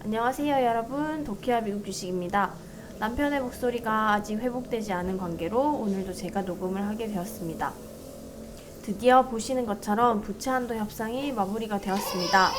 안녕하세요 여러분, 도키와 미국 주식입니다. 남편의 목소리가 아직 회복되지 않은 관계로 오늘도 제가 녹음을 하게 되었습니다. 드디어 보시는 것처럼 부채한도 협상이 마무리가 되었습니다.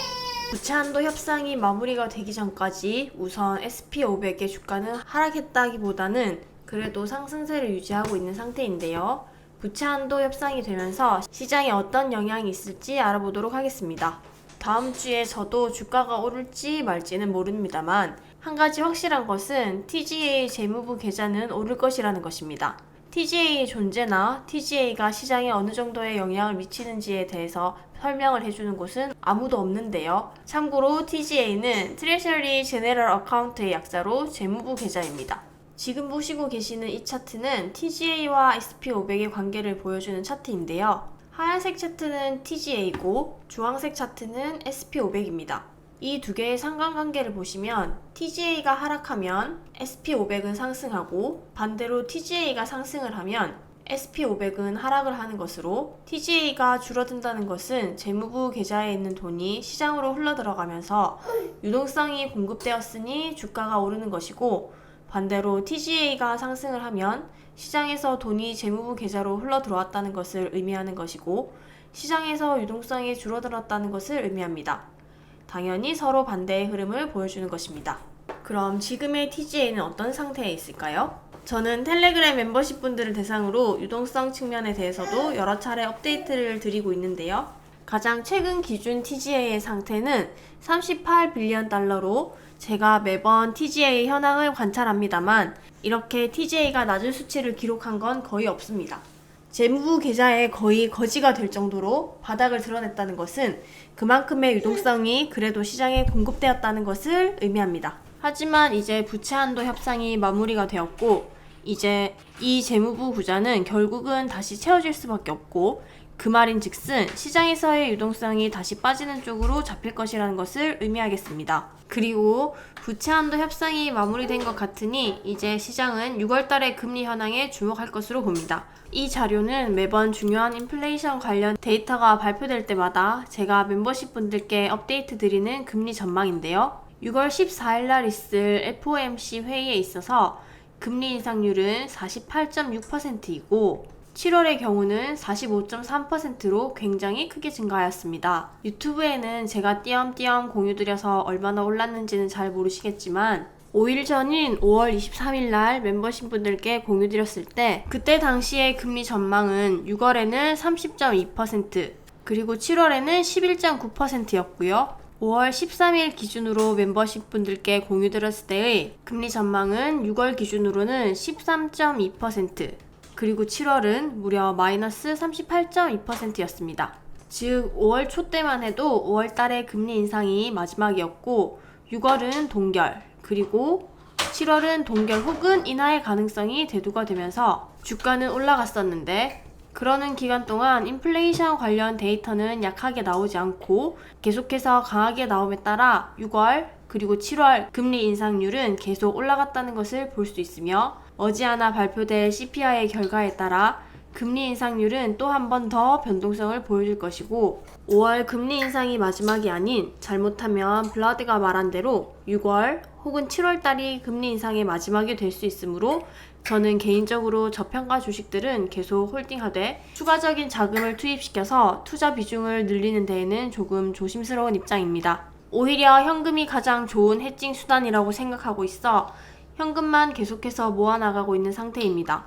부채한도 협상이 마무리가 되기 전까지 우선 SP500의 주가는 하락했다기보다는 그래도 상승세를 유지하고 있는 상태인데요. 부채한도 협상이 되면서 시장에 어떤 영향이 있을지 알아보도록 하겠습니다. 다음 주에 저도 주가가 오를지 말지는 모릅니다만 한 가지 확실한 것은 TGA 재무부 계좌는 오를 것이라는 것입니다. TGA의 존재나 TGA가 시장에 어느 정도의 영향을 미치는지에 대해서 설명을 해주는 곳은 아무도 없는데요. 참고로 TGA는 Treasury General Account의 약자로 재무부 계좌입니다. 지금 보시고 계시는 이 차트는 TGA와 SP500의 관계를 보여주는 차트인데요. 하얀색 차트는 TGA고 주황색 차트는 SP500입니다. 이 두 개의 상관관계를 보시면 TGA가 하락하면 SP500은 상승하고 반대로 TGA가 상승을 하면 SP500은 하락을 하는 것으로 TGA가 줄어든다는 것은 재무부 계좌에 있는 돈이 시장으로 흘러들어가면서 유동성이 공급되었으니 주가가 오르는 것이고 반대로 TGA가 상승을 하면 시장에서 돈이 재무부 계좌로 흘러 들어왔다는 것을 의미하는 것이고 시장에서 유동성이 줄어들었다는 것을 의미합니다. 당연히 서로 반대의 흐름을 보여주는 것입니다. 그럼 지금의 TGA는 어떤 상태에 있을까요? 저는 텔레그램 멤버십 분들을 대상으로 유동성 측면에 대해서도 여러 차례 업데이트를 드리고 있는데요. 가장 최근 기준 TGA의 상태는 38빌리언 달러로 제가 매번 TGA 현황을 관찰합니다만 이렇게 TGA가 낮은 수치를 기록한 건 거의 없습니다. 재무부 계좌에 거의 거지가 될 정도로 바닥을 드러냈다는 것은 그만큼의 유동성이 그래도 시장에 공급되었다는 것을 의미합니다. 하지만 이제 부채 한도 협상이 마무리가 되었고 이제 이 재무부 구자는 결국은 다시 채워질 수밖에 없고 그 말인즉슨 시장에서의 유동성이 다시 빠지는 쪽으로 잡힐 것이라는 것을 의미하겠습니다. 그리고 부채 한도 협상이 마무리된 것 같으니 이제 시장은 6월달의 금리 현황에 주목할 것으로 봅니다. 이 자료는 매번 중요한 인플레이션 관련 데이터가 발표될 때마다 제가 멤버십 분들께 업데이트 드리는 금리 전망인데요. 6월 14일날 있을 FOMC 회의에 있어서 금리 인상률은 48.6%이고 7월의 경우는 45.3%로 굉장히 크게 증가하였습니다. 유튜브에는 제가 띄엄띄엄 공유드려서 얼마나 올랐는지는 잘 모르시겠지만 5일 전인 5월 23일 날 멤버십 분들께 공유드렸을 때 그때 당시의 금리 전망은 6월에는 30.2% 그리고 7월에는 11.9%였고요. 5월 13일 기준으로 멤버십 분들께 공유드렸을 때의 금리 전망은 6월 기준으로는 13.2% 그리고 7월은 무려 마이너스 38.2%였습니다. 즉 5월 초 때만 해도 5월 달의 금리 인상이 마지막이었고 6월은 동결 그리고 7월은 동결 혹은 인하의 가능성이 대두가 되면서 주가는 올라갔었는데 그러는 기간 동안 인플레이션 관련 데이터는 약하게 나오지 않고 계속해서 강하게 나옴에 따라 6월 그리고 7월 금리 인상률은 계속 올라갔다는 것을 볼 수 있으며 머지않아 발표될 CPI의 결과에 따라 금리 인상률은 또 한 번 더 변동성을 보여줄 것이고 5월 금리 인상이 마지막이 아닌 잘못하면 블라드가 말한 대로 6월 혹은 7월 달이 금리 인상의 마지막이 될 수 있으므로 저는 개인적으로 저평가 주식들은 계속 홀딩하되 추가적인 자금을 투입시켜서 투자 비중을 늘리는 데에는 조금 조심스러운 입장입니다. 오히려 현금이 가장 좋은 해칭 수단이라고 생각하고 있어 현금만 계속해서 모아나가고 있는 상태입니다.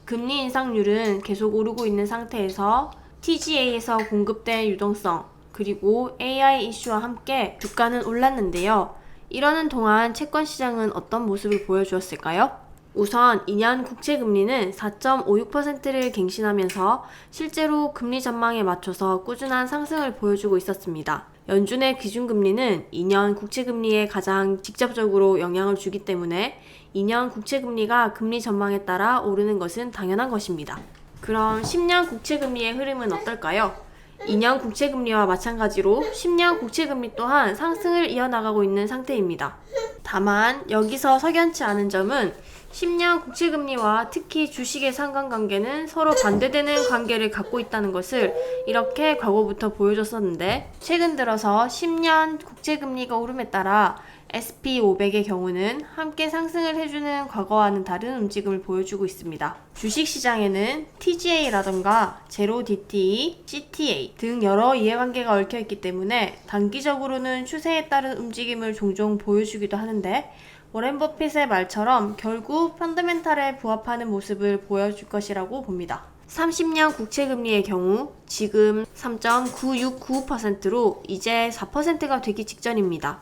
금리 인상률은 계속 오르고 있는 상태에서 TGA에서 공급된 유동성 그리고 AI 이슈와 함께 주가는 올랐는데요. 이러는 동안 채권 시장은 어떤 모습을 보여주었을까요? 우선 2년 국채금리는 4.56%를 갱신하면서 실제로 금리 전망에 맞춰서 꾸준한 상승을 보여주고 있었습니다. 연준의 기준금리는 2년 국채금리에 가장 직접적으로 영향을 주기 때문에 2년 국채금리가 금리 전망에 따라 오르는 것은 당연한 것입니다. 그럼 10년 국채금리의 흐름은 어떨까요? 2년 국채금리와 마찬가지로 10년 국채금리 또한 상승을 이어나가고 있는 상태입니다. 다만 여기서 석연치 않은 점은 10년 국채금리와 특히 주식의 상관관계는 서로 반대되는 관계를 갖고 있다는 것을 이렇게 과거부터 보여줬었는데, 최근 들어서 10년 국채금리가 오름에 따라 SP500의 경우는 함께 상승을 해주는 과거와는 다른 움직임을 보여주고 있습니다. 주식시장에는 TGA라던가 제로-DTE, CTA 등 여러 이해관계가 얽혀있기 때문에 단기적으로는 추세에 따른 움직임을 종종 보여주기도 하는데, 워렌 버핏의 말처럼 결국 펀더멘탈에 부합하는 모습을 보여줄 것이라고 봅니다. 30년 국채금리의 경우 지금 3.9695%로 이제 4%가 되기 직전입니다.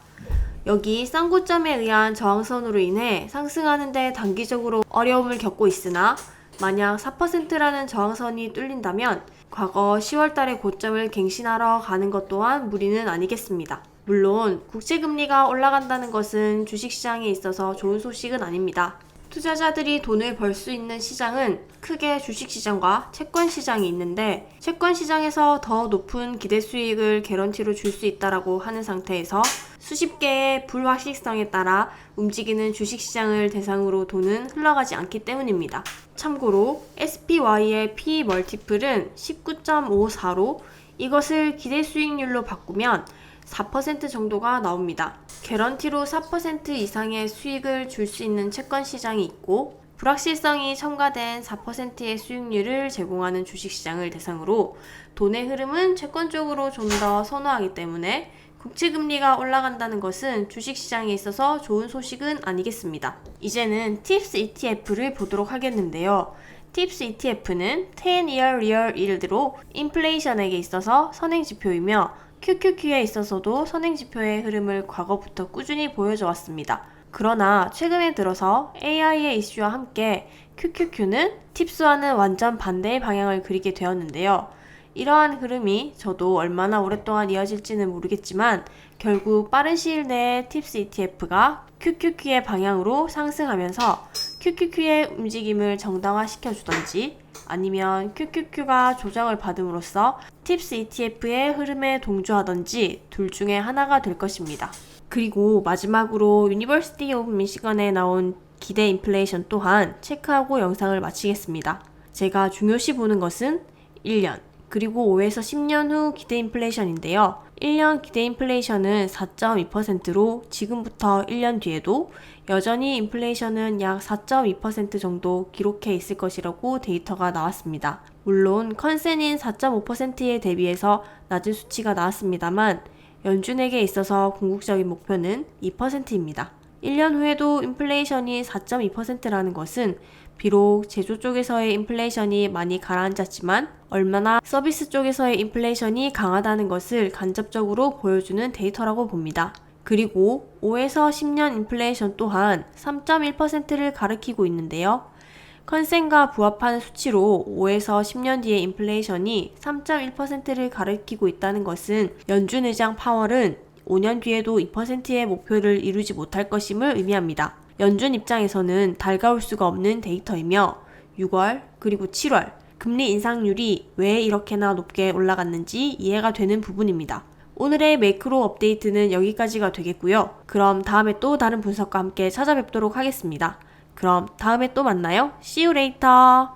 여기 쌍고점에 의한 저항선으로 인해 상승하는데 단기적으로 어려움을 겪고 있으나, 만약 4%라는 저항선이 뚫린다면 과거 10월달의 고점을 갱신하러 가는 것 또한 무리는 아니겠습니다. 물론 국채금리가 올라간다는 것은 주식시장에 있어서 좋은 소식은 아닙니다. 투자자들이 돈을 벌 수 있는 시장은 크게 주식시장과 채권시장이 있는데, 채권시장에서 더 높은 기대 수익을 개런티로 줄 수 있다라고 하는 상태에서 수십 개의 불확실성에 따라 움직이는 주식시장을 대상으로 돈은 흘러가지 않기 때문입니다. 참고로 SPY의 P 멀티플은 19.54로 이것을 기대 수익률로 바꾸면 4% 정도가 나옵니다. 개런티로 4% 이상의 수익을 줄 수 있는 채권 시장이 있고, 불확실성이 첨가된 4%의 수익률을 제공하는 주식시장을 대상으로 돈의 흐름은 채권 쪽으로 좀 더 선호하기 때문에 국채금리가 올라간다는 것은 주식시장에 있어서 좋은 소식은 아니겠습니다. 이제는 TIPS ETF를 보도록 하겠는데요. TIPS ETF는 10-year real yield로 인플레이션에게 있어서 선행지표이며 QQQ에 있어서도 선행지표의 흐름을 과거부터 꾸준히 보여줘 왔습니다. 그러나 최근에 들어서 AI의 이슈와 함께 QQQ는 TIPS와는 완전 반대의 방향을 그리게 되었는데요. 이러한 흐름이 저도 얼마나 오랫동안 이어질지는 모르겠지만 결국 빠른 시일 내에 TIPS ETF가 QQQ의 방향으로 상승하면서 QQQ의 움직임을 정당화시켜주던지, 아니면 QQQ가 조정을 받음으로써 TIPS ETF의 흐름에 동조하던지 둘 중에 하나가 될 것입니다. 그리고 마지막으로 유니버시티 오브 미시건에 나온 기대 인플레이션 또한 체크하고 영상을 마치겠습니다. 제가 중요시 보는 것은 1년, 그리고 5에서 10년 후 기대 인플레이션인데요. 1년 기대 인플레이션은 4.2%로 지금부터 1년 뒤에도 여전히 인플레이션은 약 4.2% 정도 기록해 있을 것이라고 데이터가 나왔습니다. 물론 컨센인 4.5%에 대비해서 낮은 수치가 나왔습니다만 연준에게 있어서 궁극적인 목표는 2%입니다. 1년 후에도 인플레이션이 4.2%라는 것은 비록 제조 쪽에서의 인플레이션이 많이 가라앉았지만 얼마나 서비스 쪽에서의 인플레이션이 강하다는 것을 간접적으로 보여주는 데이터라고 봅니다. 그리고 5에서 10년 인플레이션 또한 3.1%를 가리키고 있는데요. 컨센과 부합하는 수치로 5에서 10년 뒤의 인플레이션이 3.1%를 가리키고 있다는 것은 연준 의장 파월은 5년 뒤에도 2%의 목표를 이루지 못할 것임을 의미합니다. 연준 입장에서는 달가울 수가 없는 데이터이며 6월 그리고 7월 금리 인상률이 왜 이렇게나 높게 올라갔는지 이해가 되는 부분입니다. 오늘의 매크로 업데이트는 여기까지가 되겠고요. 그럼 다음에 또 다른 분석과 함께 찾아뵙도록 하겠습니다. 그럼 다음에 또 만나요. See you later.